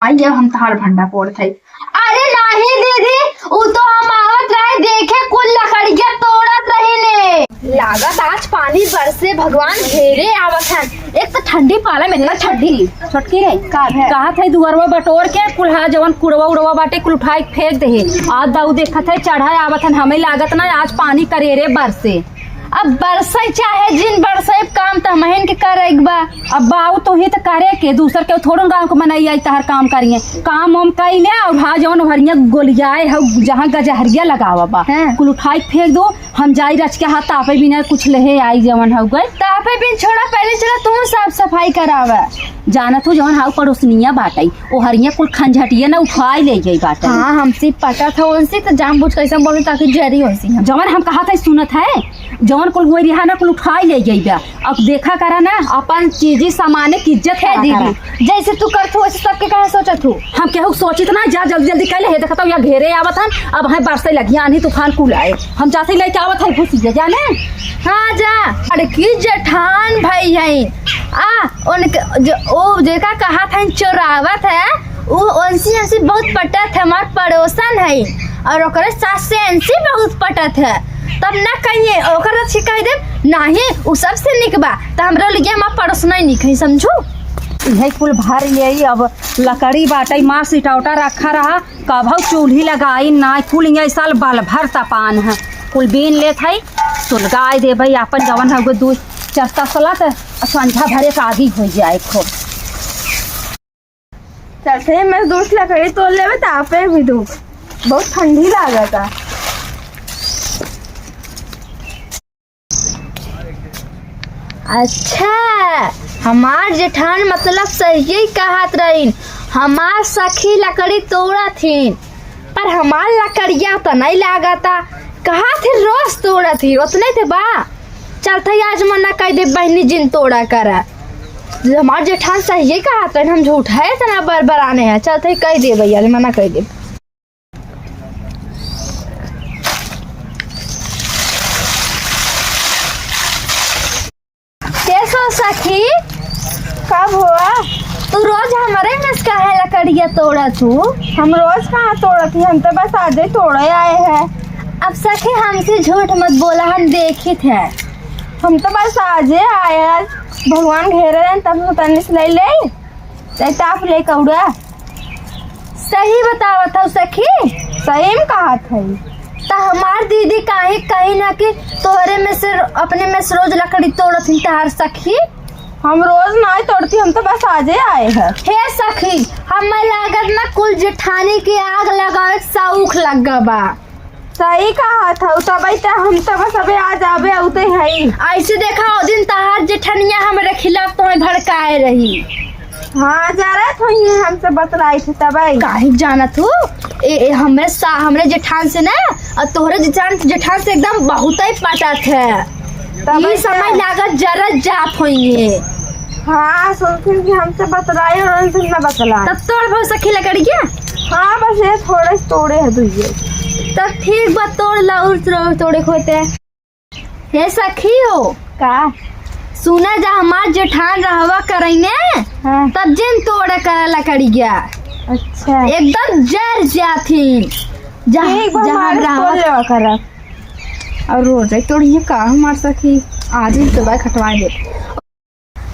आइए हम तहार भंडा पोड़ थे। अरे नहीं दीदी, वो तो हम आवत रहे देखे कुल लकड़िया तोड़त रही ने। लागत आज पानी बरसे भगवान घेरे आवत है। एक तो ठंडी पाला में ना ठंडी छटकी रे कहा थे दुअरवा बटोर के कुल्हा जवन कुड़वा उड़वा बाटे कुल उठाई फेंक दे। आज दाऊ देखा थे चढ़ाए आवत है, हमें लागत ना आज पानी करेरे बरसे। अब बरसे चाहे जिन बरसे काम तो महन के करे बा। अब बाऊ तो ही तो करे के दूसर के थोड़ा गांव को मनाई आई तहर काम करिए काम हम कई ने। और हाँ जवन हरिया गोलियाए है जहाँ गजहरिया लगावा बा कुल उठाई फेंक दो। हम जाई रच के हाथ तापे बिना कुछ लहे आई जवन हो गए तापे बिन छोड़ा पहले चला तुम साफ सफाई करावा। जानत हो जवन हाउ पड़ोसनिया बाटाई ओ हरिया कुल खंझटिया ना उठाई ले जाई बाटा। हाँ हमसे पता था उनसे तो जान बुझ कैसे बोले ताकि जरी हो सी जवन हम कहा था सुनत है जवन कुल गोई रिहा ना कुल उठाई ले जाइबा। अब देखा करा ना अपन चीजी सामाने की इज्जत है दीदी। जैसे तू करत हो वैसे सबके कहे सोचत हो। हम केहू सोचित ना जा जल्दी जल्दी कह ले देखता या घेरे आवत हन। अब है बरसे लगी आनी तूफान कुल आए हम जाते लेके आवत है घुस जाने। हाँ जा अरे की जेठान भाई है आ उनके जो ओ जेका कहा था चोरावत है वो उनसी हमसे बहुत पटत है। हमार पड़ोसन है और ओकरे सास से इनसे बहुत पटत है। तब ना कहिए ओकर शिकायत दे नहीं उ सबसे निकबा त हमरा लिए हम पड़ोसन नहीं निकई समझू। यही कुल भर ले अब लकड़ी बाटई माँ सिटौटा रखा रहा कभौ चूल्ही लगाई ना कुल ये साल बाल भर तपान है कुल बीन ले थई सुलगाए दे भाई अपन जवन है दू चरता सला त संझा भरे का आदि हो जाए खूब। चलते मैं दूसरी लकड़ी तोड़ ले तापे भी दू बहुत ठंडी लागत है। अच्छा हमार जेठान मतलब सही कहत रही। हमार सखी लकड़ी तोड़ा थी पर हमार लकड़िया तो नहीं लागता कहा थे रोज तोड़ा थी उतने थे बा। चलते आज मना कह दे बहनी जिन तोड़ा करा हमार जेठान सही कहत रही। हम झूठ है तना बराने हैं चलते कह दे भैया मना कह दे। सखी कब हुआ तू रोज हमारे में काहे लकड़िया तोड़ा तू। हम रोज कहाँ तोड़ती हम तो बस आज ही तोड़े आए हैं। अब सखी हमसे झूठ मत बोला हम देखे थे। हम तो बस आज ही आए भगवान घेरे रहे तब तनिस ले ले ताप ले कौड़ा। सही बतावा था सखी सही में कहा था तो हमार दीदी काहे कही ना कि तोहरे में से अपने में से रोज लकड़ी तोड़त थी तहार सखी। हम रोज नहीं तोड़ती हम तो बस आज ही आए हैं। हे सखी हमें लागत ना कुल जेठानी की आग लगावे सौख लग बा। सही कहा था तब हम तो बस अबे आज आवे उते है। ऐसे देखा ओ दिन तहार जेठनिया हमारे खिलाफ तुम्हें भड़काए रही। हाँ जा रहे थे ये हमसे बतलाई थी तब काहे जानत हो हमरे जेठान से ना और तोहरे जेठान से एकदम बहुत ही पटत है। तभी समय लागत जरा जाप होइए। हाँ सुनती कि हमसे बतलाई और उनसे न बतला तब तोड़ बहुत सखी लकड़ी क्या। हाँ बस ये थोड़े तोड़े है दुइये तब ठीक बात तोड़ ला तोड़े खोते हे सखी हो का सुना जा हमार जेठान रहवा करैने हाँ। तब जिन तोड़े कर लकड़िया अच्छा एकदम जर जाथी जहाँ रहवा कर और रोज तोड़िए का हमार सखी आज ही तो खटवा दे।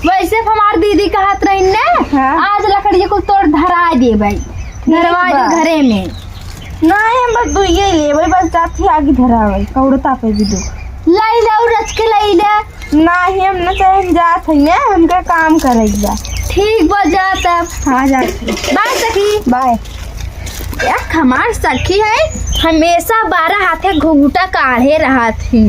वैसे हमार दीदी कहत रही ने हाँ। आज लकड़िया को तोड़ धरा दे भाई धरवा दे घरे में नहीं हम बस दुइये ले भाई बस जाती आगे धरा भाई कौड़ो तापे भी दो लाई ला रच के लाई ला नहीं हम न चाहे जात है ना हमका काम करेगा। ठीक बा जा तब हाँ जाती बाय सखी बाय। यार हमार सखी है हमेशा 12 हाथे घुघुटा काढ़े रहा थी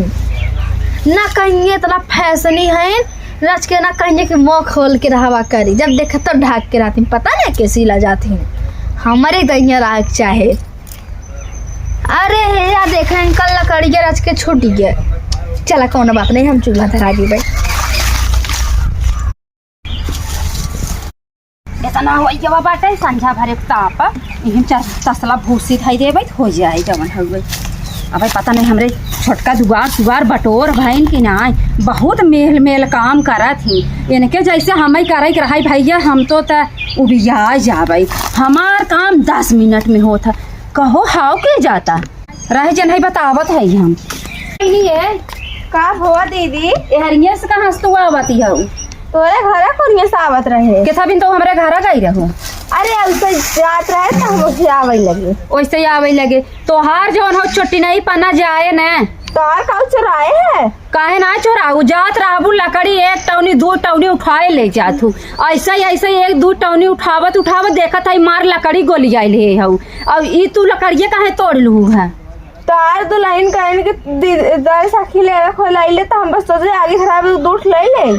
ना कहीं इतना फैशनी है रच के ना कहीं के मुँह खोल के रहवा करी जब देखा तो ढाक के रहती पता नहीं कैसी ला जाती हमारे दैया राख चाहे। अरे हे या देखा अंकल लकड़ी के रच के छूट गए चला कौन बात नहीं हम चूल्हा धरा दी भाई। इतना हो गया बाटे संझा भरे ताप तसला भूसी खाई दे भाई हो जाए जवन हो गई। अब पता नहीं हमरे छोटका दुआर सुआर बटोर भैन की नाय बहुत मेल मेल काम करत ही इनके जैसे हम ही करे के रही भैया हम तो उबिया जाबे हमार काम 10 मिनट में होता कहो हाउ के जाता रह जन है बतावत है हम का हुआ दीदी? एहरिया से कहाँ से तू आवती हो तोरे घरे कोनिया से आवत रहे केथा बिन तो हमरे घर गई रहो अरे ऐसे जात रहे तो हम उसे आवे लगे वैसे ही आवे लगे तोहार जौन हो चोटी नहीं पना जाए न तोर का चुराए है काहे ना चोराऊ जात रहबू लकड़ी 1 टौनी 2 टौनी उठाए ले जातू ऐसा ही 1-2 टौनी उठावत देखत है मार लकड़ी गोली जाइल है हऊ अब ई तू लकड़िए काहे तोड़ लू है तार दुल्हन कहन के दर साखी ले खोलाइले तो हम बस सोचे आगे खराब दूठ ले ले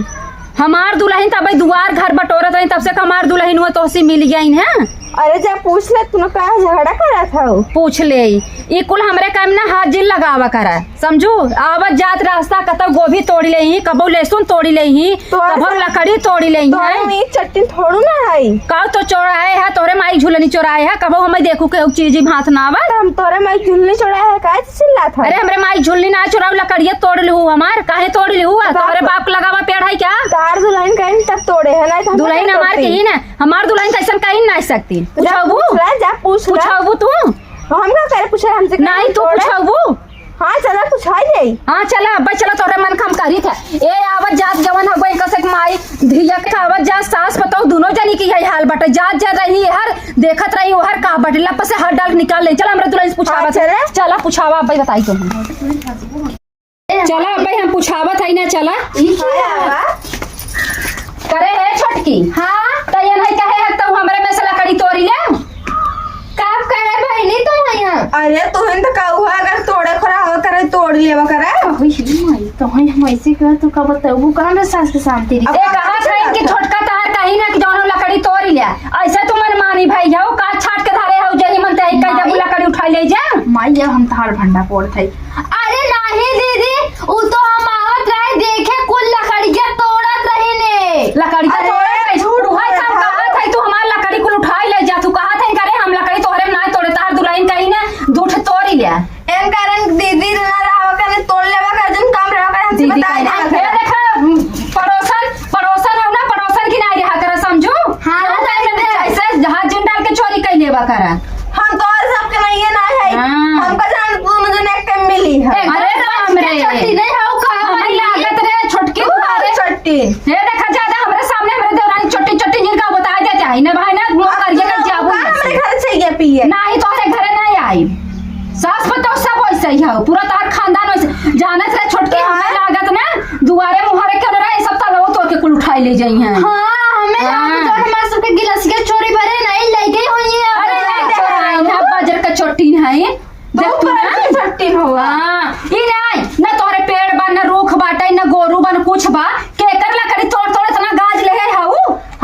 हमार दुल्हन तब दुआर घर बटोरत है तब से हमार दुल्हन हुआ तो मिल गई है अरे जब पूछ ले तूने कहा झगड़ा करा था पूछ ले ई कुल हमरे काम ना हाजिर लगावा करा समझू आवत जात रास्ता कतौ गोभी तोड़ी ले ही कबो लहसुन तोड़ी ले ही कबो लकड़ी तोड़ी ले ही चट्टी थोड़ू ना है का तो चोराए है तोरे माई झूलनी चोराए है कबो हमें देखू के चीज हाथ ना आवा हम तोरे माई झूलनी चोराए है का चिल्ला था अरे हमरे माई झूलनी ना चोराव लकड़िया तोड़ लू हमार काहे तोड़ लू तोरे बाप लगावा पेड़ है क्या तार दुल्हन कहन तब तोड़े है ना दुल्हन हमार कहीं ना हमार दुल्हन कैसन कहीं ना सकती पूछाबू जा पूछाबू तू हम का करे पूछे हमसे नहीं तू पूछाबू हाँ चला पूछा जाई हाँ चला अब्बा चला तोरे मन खम करी था ए आवत जात जवन हगो कसक माई धिया के आवत जात सास बताओ दोनों जनी की है हाल बटे जात जा रही हर देखत रही हर का बटला पर से हर डाल निकाल ले चला हमरा दुल्हन पूछावा चला पूछावा अब्बा बताई तो चला अब्बा हम पूछावत है ना चला करे है छोटकी हाँ तयन है कहे है तो हमरे में से लकड़ी तोड़ी ले काप करे बहनी तो यहाँ अरे तुहन तो का हुआ अगर तोड़े खरा हो करे तोड़ लेवा करे माई तो हम ऐसे कर तो का बताऊ कहां में सास के सामने तेरी ए कहा था कि छोटका तार कहीं ना कि जौन लकड़ी तोड़ी ले ऐसे तू मन मानी भाई हो का छाट के धारे हो जनी मन ते कई जब लकड़ी उठाई ले जा माई जब हम तार भंडा पोड़ थे अरे नहीं दीदी वो तो हम आवत रहे देखे कुल लकड़ियां तोड़त रही ने लकड़ी का तोड़े झूठ है सब कहा था तू हमार लकड़ी को उठाई ले जा तू कहा था करे हम लकड़ी तोड़े ना तोड़े तार दुल्हन कहीं ना दूठ तोड़ी ले एन कारण दीदी ना रहा करे तोड़ लेवा कर जन काम रहा कर हमसे बताई ना फिर देखा पड़ोसन हो ना पड़ोसन की नहीं रहा कर समझू हां ऐसे जहाज जिन डाल के चोरी कई लेवा कर हम तो और सबके नहीं है ना है हमका जान तू मुझे नेक के मिली है अरे राम रे छोटी नहीं हो का हमें लागत रे छोटकी अरे चट्टी ये देखा ज्यादा हमरे सामने हमरे देवरानी छोटी छोटी जिनका बता दे चाहे ना भाई ना मुंह करिए के जाबू हमारे घर से ये पिए नहीं तोरे घरे नहीं आई सास बताओ सब वैसे ही हो पूरा तार खानदान वैसे जानत रे छोटकी हमें लागत ना दुआरे मुहारे के रहे सब तलो तो के कुल उठाई ले जाई हैं हां हमें जो हमारे सबके गिलास के चोरी भरे नहीं ले गई हुई है अरे चोराई ना बाजार का छोटी है देख तू ना चट्टी हुआ हां ई नहीं ना तोरे पेड़ बा ना रूख बाटे ना गोरू बन कुछ बा के कर लकड़ी तोड़ तोड़ इतना गाज ले हाउ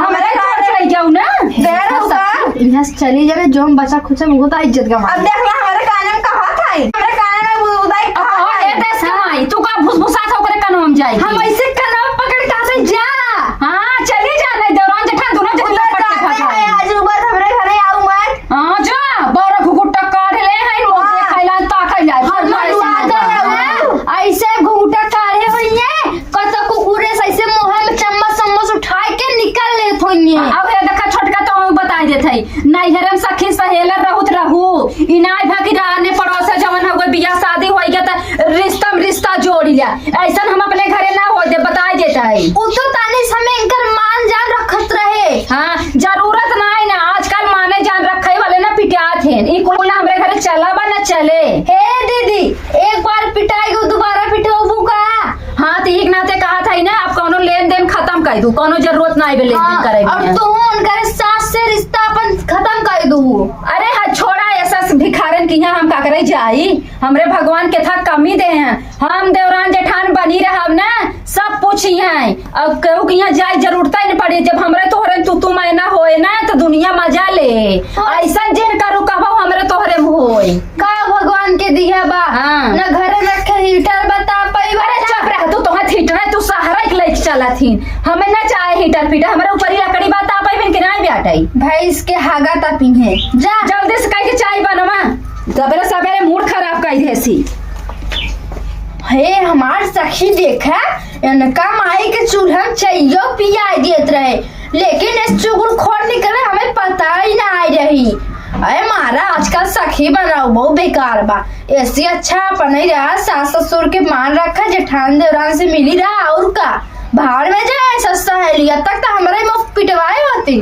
हमरे घर चढ़ जाऊ ना देर होगा यहाँ से चली जाए जो हम बचा खुचा वो तो इज्जत का अब देख ला हमारे कान में कहा था हमारे कान में उदाई कहा और ये देश कमाई तू का भुसभुसात होकर कानून हम जाए हम ऐसे कनाम पकड़ के से जा हां चली जा नहीं दौरान जेठा दोनों जन लपट के फंसा है आज बात हमारे घरे आऊ मत हां जा बारह घुगुट्टा काढ़ ले है मोते खाइला ता खाइला ऐसे घूंटा काढ़े हुई है कत कुकुरे ऐसे मुंह में चम्मच उठा के निकाल ले थोइए अब ये देखा छोटका तो हम बता देते नहीं हरम सखी सहेला रहूत रहू इनाय भागी रहने पड़ोस जवन हो बियाह शादी होई गया त रिश्ता जोड़ लिया ऐसा हम अपने घरे ना हो दे बता देता है उ तो ताने समय इनकर मान जान रखत रहे हां जरूरत ना है ना आजकल माने जान रखे वाले ना पिटात हैं ई कुल ना हमरे घरे चला बा ना चले हे दीदी एक बार पिटाई को दोबारा पिटाबू का हां तो एक नाते कहा था ना आप कोनो लेन देन खत्म कर दू कोनो जरूरत ना है लेन देन करे और तू उनकर सास से रिश्ता अपन खत्म कर दू अरे हाँ छोड़ा ऐसा भिखारन की यहाँ हम का करे जाई हमरे भगवान के था कमी दे हैं हम देवरान जेठान बनी रहब ना सब पूछी हैं अब कहू कि यहाँ जाए जरूरत ही नहीं पड़ी जब हमरे तोहरे तू मैना होए ना तो दुनिया मजा ले ऐसा जिन करू कहो हमरे तोहरे होए का भगवान के दिया बा हाँ। ना घरे रखे हीटर बता पाई अरे चुप रह तू तोहर हीटर तू सहारा के लेके चला थी हमें ना चाहे हीटर पीटर हमारे ऊपर ही लकड़ी बात आ पाई बिन किनारे बैठाई भैंस के हागा तापी है जा जल्दी से कह के चाय बनवा सवेरे सवेरे मूड खराब कर देसी हे हमार सखी देखा इनका माई के चूल्हा चाहिए पिया देत रहे, लेकिन इस चुगल खोर निकले हमें पता ही ना आई रही। अरे मारा आजकल सखी बनाओ बहुत बेकार बा, ऐसे अच्छा अपन ही रहा, सास ससुर के मान रखा, जेठान देवरान से मिली रहा, और का बाहर में जाए सस्ता है लिया तक तो हमारे मुफ्त पिटवाए होती।